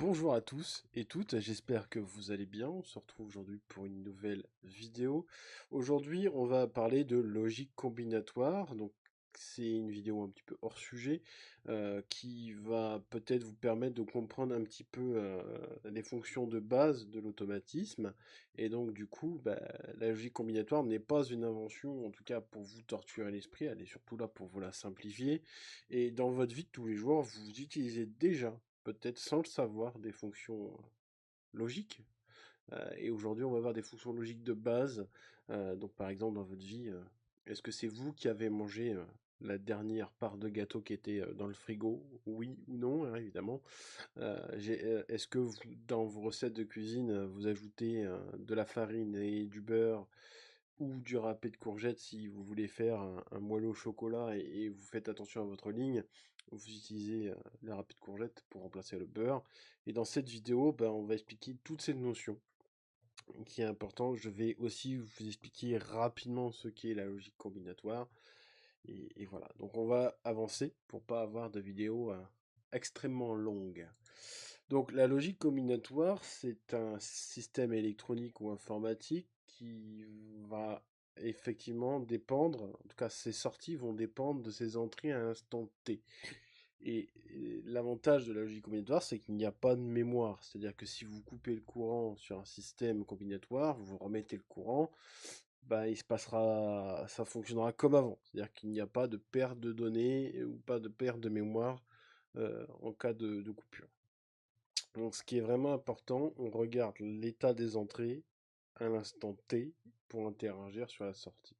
Bonjour à tous et toutes, j'espère que vous allez bien. On se retrouve aujourd'hui pour une nouvelle vidéo. Aujourd'hui, on va parler de logique combinatoire. Donc, c'est une vidéo un petit peu hors sujet qui va peut-être vous permettre de comprendre un petit peu les fonctions de base de l'automatisme. Et donc, du coup, la logique combinatoire n'est pas une invention, en tout cas pour vous torturer l'esprit. Elle est surtout là pour vous la simplifier. Et dans votre vie de tous les jours, vous utilisez déjà peut-être sans le savoir, des fonctions logiques. Et aujourd'hui, on va voir des fonctions logiques de base. Donc, par exemple, dans votre vie, est-ce que c'est vous qui avez mangé la dernière part de gâteau qui était dans le frigo? Oui ou non, hein, évidemment. Est-ce que dans vos recettes de cuisine, vous ajoutez de la farine et du beurre ou du râpé de courgettes si vous voulez faire un moelleux au chocolat et vous faites attention à votre ligne, vous utilisez le râpé de courgettes pour remplacer le beurre. Et dans cette vidéo, on va expliquer toutes ces notions qui est important. Je vais aussi vous expliquer rapidement ce qu'est la logique combinatoire. Et voilà, donc on va avancer pour pas avoir de vidéo extrêmement longue. Donc la logique combinatoire, c'est un système électronique ou informatique qui va effectivement dépendre, en tout cas ses sorties vont dépendre de ses entrées à l'instant T. Et l'avantage de la logique combinatoire, c'est qu'il n'y a pas de mémoire. C'est-à-dire que si vous coupez le courant sur un système combinatoire, vous remettez le courant, il se passera, ça fonctionnera comme avant. C'est-à-dire qu'il n'y a pas de perte de données ou pas de perte de mémoire en cas de coupure. Donc, ce qui est vraiment important, on regarde l'état des entrées à l'instant T pour interagir sur la sortie.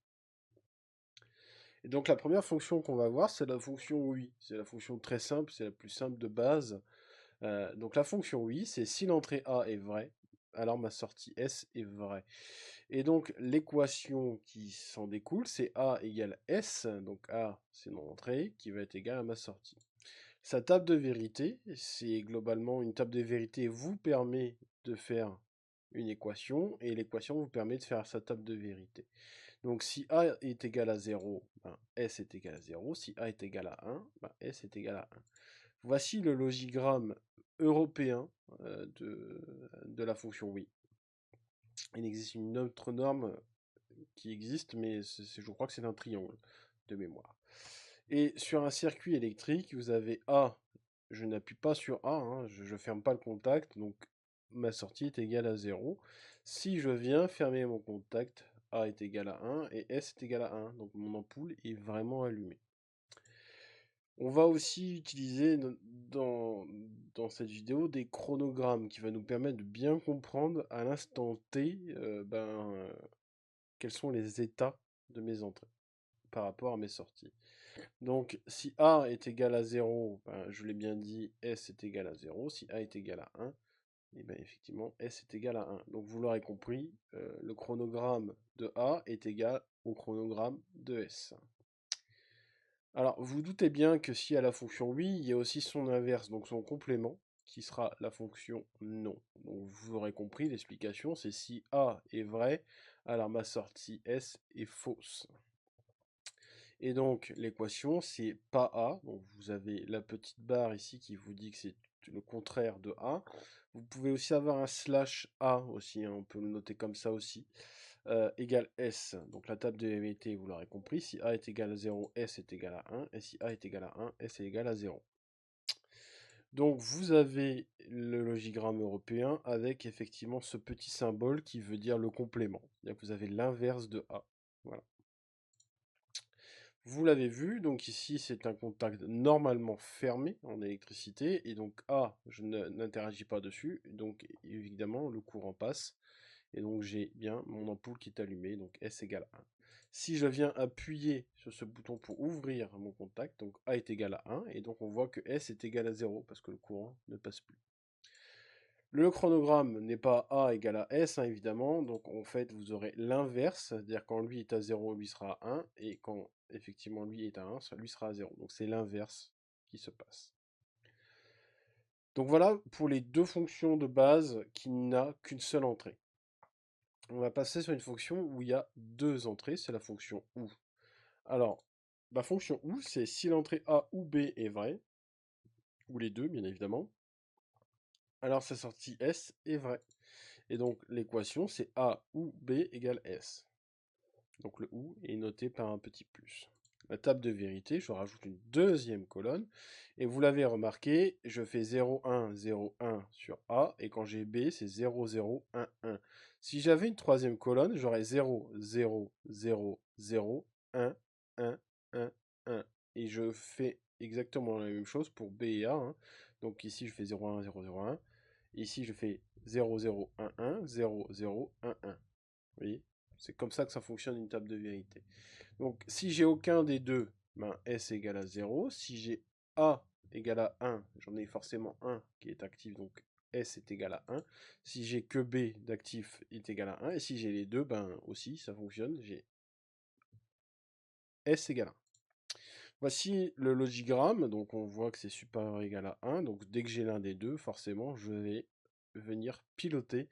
Et donc, la première fonction qu'on va voir, c'est la fonction oui. C'est la fonction très simple, c'est la plus simple de base. Donc, la fonction oui, c'est si l'entrée A est vraie, alors ma sortie S est vraie. Et donc, l'équation qui s'en découle, c'est A égale S, donc A, c'est mon entrée, qui va être égal à ma sortie. Sa table de vérité, c'est globalement une table de vérité vous permet de faire une équation, et l'équation vous permet de faire sa table de vérité. Donc si A est égal à 0, S est égal à 0. Si A est égal à 1, S est égal à 1. Voici le logigramme européen de la fonction oui. Il existe une autre norme qui existe, mais je crois que c'est un triangle de mémoire. Et sur un circuit électrique, vous avez A, je n'appuie pas sur A, hein, je ne ferme pas le contact, donc ma sortie est égale à 0. Si je viens fermer mon contact, A est égal à 1 et S est égal à 1, donc mon ampoule est vraiment allumée. On va aussi utiliser dans cette vidéo des chronogrammes qui va nous permettre de bien comprendre à l'instant T quels sont les états de mes entrées par rapport à mes sorties. Donc, si A est égal à 0, je l'ai bien dit, S est égal à 0. Si A est égal à 1, et bien effectivement, S est égal à 1. Donc, vous l'aurez compris, le chronogramme de A est égal au chronogramme de S. Alors, vous doutez bien que si à la fonction oui, il y a aussi son inverse, donc son complément, qui sera la fonction non. Donc, vous aurez compris, l'explication, c'est si A est vrai, alors ma sortie S est fausse. Et donc, l'équation, c'est pas A. Donc, vous avez la petite barre ici qui vous dit que c'est le contraire de A. Vous pouvez aussi avoir un slash A aussi, hein, on peut le noter comme ça aussi. Égale S. Donc, la table de vérité, vous l'aurez compris. Si A est égal à 0, S est égal à 1. Et si A est égal à 1, S est égal à 0. Donc, vous avez le logigramme européen avec effectivement ce petit symbole qui veut dire le complément. C'est-à-dire que vous avez l'inverse de A. Voilà. Vous l'avez vu, donc ici c'est un contact normalement fermé en électricité, et donc A, je n'interagis pas dessus, donc évidemment le courant passe, et donc j'ai bien mon ampoule qui est allumée, donc S égale 1. Si je viens appuyer sur ce bouton pour ouvrir mon contact, donc A est égal à 1, et donc on voit que S est égal à 0, parce que le courant ne passe plus. Le chronogramme n'est pas A égale à S, hein, évidemment, donc en fait vous aurez l'inverse, c'est-à-dire quand lui est à 0, lui sera à 1, et quand effectivement lui est à 1, lui sera à 0. Donc c'est l'inverse qui se passe. Donc voilà pour les deux fonctions de base qui n'a qu'une seule entrée. On va passer sur une fonction où il y a deux entrées, c'est la fonction OU. Alors, la fonction OU, c'est si l'entrée A ou B est vraie, ou les deux bien évidemment, alors sa sortie S est vraie. Et donc l'équation c'est A ou B égale S. Donc le OU est noté par un petit plus. La table de vérité, je rajoute une deuxième colonne. Et vous l'avez remarqué, je fais 0, 1, 0, 1 sur A. Et quand j'ai B, c'est 0, 0, 1, 1. Si j'avais une troisième colonne, j'aurais 0, 0, 0, 0, 1, 1, 1, 1. Et je fais exactement la même chose pour B et A. Hein. Donc ici, je fais 0, 1, 0, 0, 1. Ici, je fais 0, 0, 1, 1, 0, 0, 1, 1. Vous voyez? C'est comme ça que ça fonctionne une table de vérité. Donc si j'ai aucun des deux, ben, S égale à 0. Si j'ai A égale à 1, j'en ai forcément un qui est actif, donc S est égal à 1. Si j'ai que B d'actif est égal à 1. Et si j'ai les deux, ben aussi ça fonctionne, j'ai S égale à 1. Voici le logigramme, donc on voit que c'est supérieur ou égal à 1. Donc dès que j'ai l'un des deux, forcément je vais venir piloter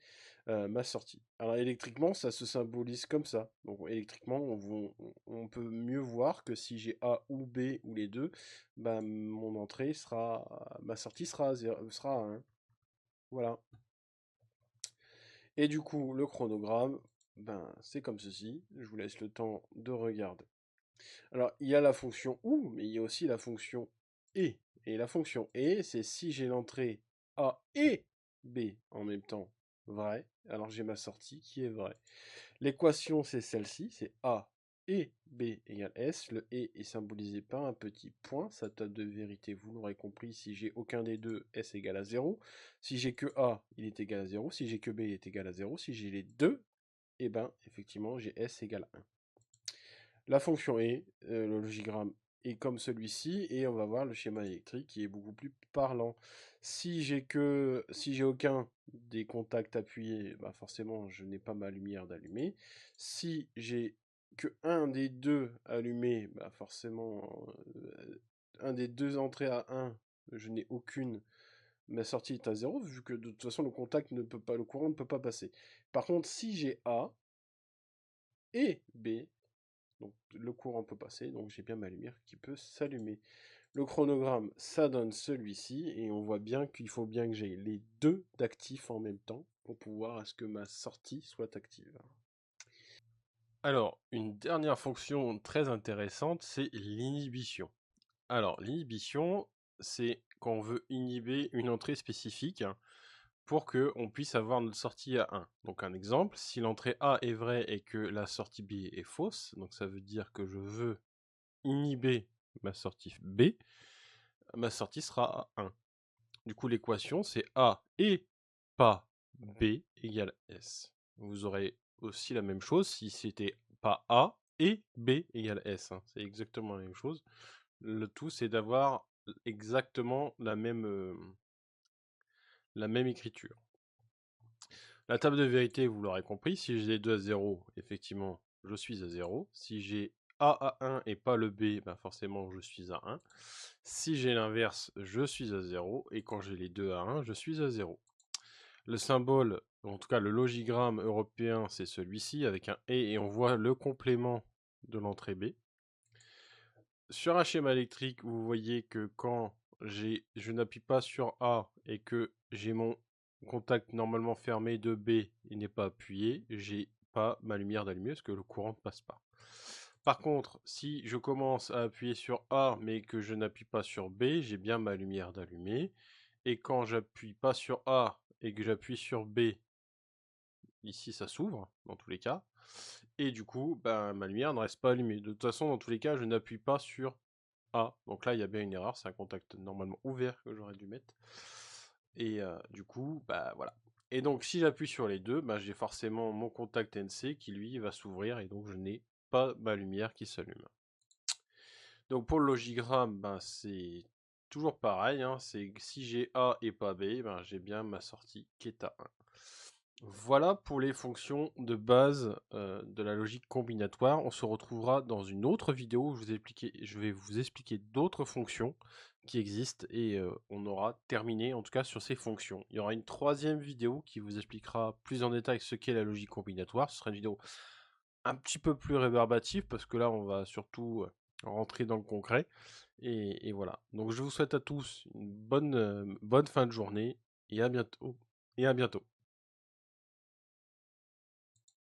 ma sortie. Alors électriquement, ça se symbolise comme ça. Donc électriquement, on peut mieux voir que si j'ai A ou B ou les deux, bah, ma sortie sera à 1. Voilà. Et du coup, le chronogramme, ben, c'est comme ceci. Je vous laisse le temps de regarder. Alors, il y a la fonction OU, mais il y a aussi la fonction ET. Et la fonction ET, c'est si j'ai l'entrée A et B en même temps vraie, alors j'ai ma sortie qui est vraie. L'équation, c'est celle-ci, c'est A et B égale S. Le E est symbolisé par un petit point. Sa table de vérité, vous l'aurez compris, si j'ai aucun des deux, S égale à 0. Si j'ai que A, il est égal à 0. Si j'ai que B, il est égal à 0. Si j'ai les deux, eh ben, effectivement, j'ai S égale à 1. La fonction E, le logigramme est comme celui-ci, et on va voir le schéma électrique qui est beaucoup plus parlant. Si j'ai aucun des contacts appuyés, bah forcément je n'ai pas ma lumière d'allumée. Si j'ai que un des deux allumé, bah forcément un des deux entrées à 1, je n'ai aucune. Ma sortie est à 0, vu que de toute façon le courant ne peut pas passer. Par contre, si j'ai A et B, donc le courant peut passer, donc j'ai bien ma lumière qui peut s'allumer. Le chronogramme, ça donne celui-ci, et on voit bien qu'il faut bien que j'ai les deux d'actifs en même temps pour pouvoir à ce que ma sortie soit active. Alors, une dernière fonction très intéressante, c'est l'inhibition. Alors, l'inhibition, c'est quand on veut inhiber une entrée spécifique pour qu'on puisse avoir notre sortie à 1. Donc un exemple, si l'entrée A est vraie et que la sortie B est fausse, donc ça veut dire que je veux inhiber ma sortie B, ma sortie sera à 1. Du coup, l'équation, c'est A et pas B égale S. Vous aurez aussi la même chose si c'était pas A et B égale S. Hein. C'est exactement la même chose. Le tout, c'est d'avoir exactement la même écriture. La table de vérité, vous l'aurez compris, si j'ai les deux à 0, effectivement, je suis à 0. Si j'ai A à 1 et pas le B, ben forcément, je suis à 1. Si j'ai l'inverse, je suis à 0. Et quand j'ai les deux à 1, je suis à 0. Le symbole, en tout cas le logigramme européen, c'est celui-ci, avec un et on voit le complément de l'entrée B. Sur un schéma électrique, vous voyez que quand je n'appuie pas sur A et que j'ai mon contact normalement fermé de B, il n'est pas appuyé, j'ai pas ma lumière d'allumée parce que le courant ne passe pas. Par contre, si je commence à appuyer sur A mais que je n'appuie pas sur B, j'ai bien ma lumière d'allumée. Et quand j'appuie pas sur A et que j'appuie sur B, ici ça s'ouvre dans tous les cas. Et du coup, ben, ma lumière ne reste pas allumée. De toute façon, dans tous les cas, je n'appuie pas sur A. Donc là, il y a bien une erreur. C'est un contact normalement ouvert que j'aurais dû mettre. Et du coup, bah voilà. Et donc, si j'appuie sur les deux, bah, j'ai forcément mon contact NC qui, lui, va s'ouvrir. Et donc, je n'ai pas ma lumière qui s'allume. Donc, pour le logigramme, ben, c'est toujours pareil. Hein, c'est si j'ai A et pas B, ben, j'ai bien ma sortie qui est à 1. Voilà pour les fonctions de base de la logique combinatoire. On se retrouvera dans une autre vidéo où je vais vous expliquer d'autres fonctions qui existent et on aura terminé en tout cas sur ces fonctions. Il y aura une troisième vidéo qui vous expliquera plus en détail ce qu'est la logique combinatoire. Ce sera une vidéo un petit peu plus rébarbative parce que là on va surtout rentrer dans le concret. Et voilà. Donc je vous souhaite à tous une bonne fin de journée et à bientôt. Et à bientôt.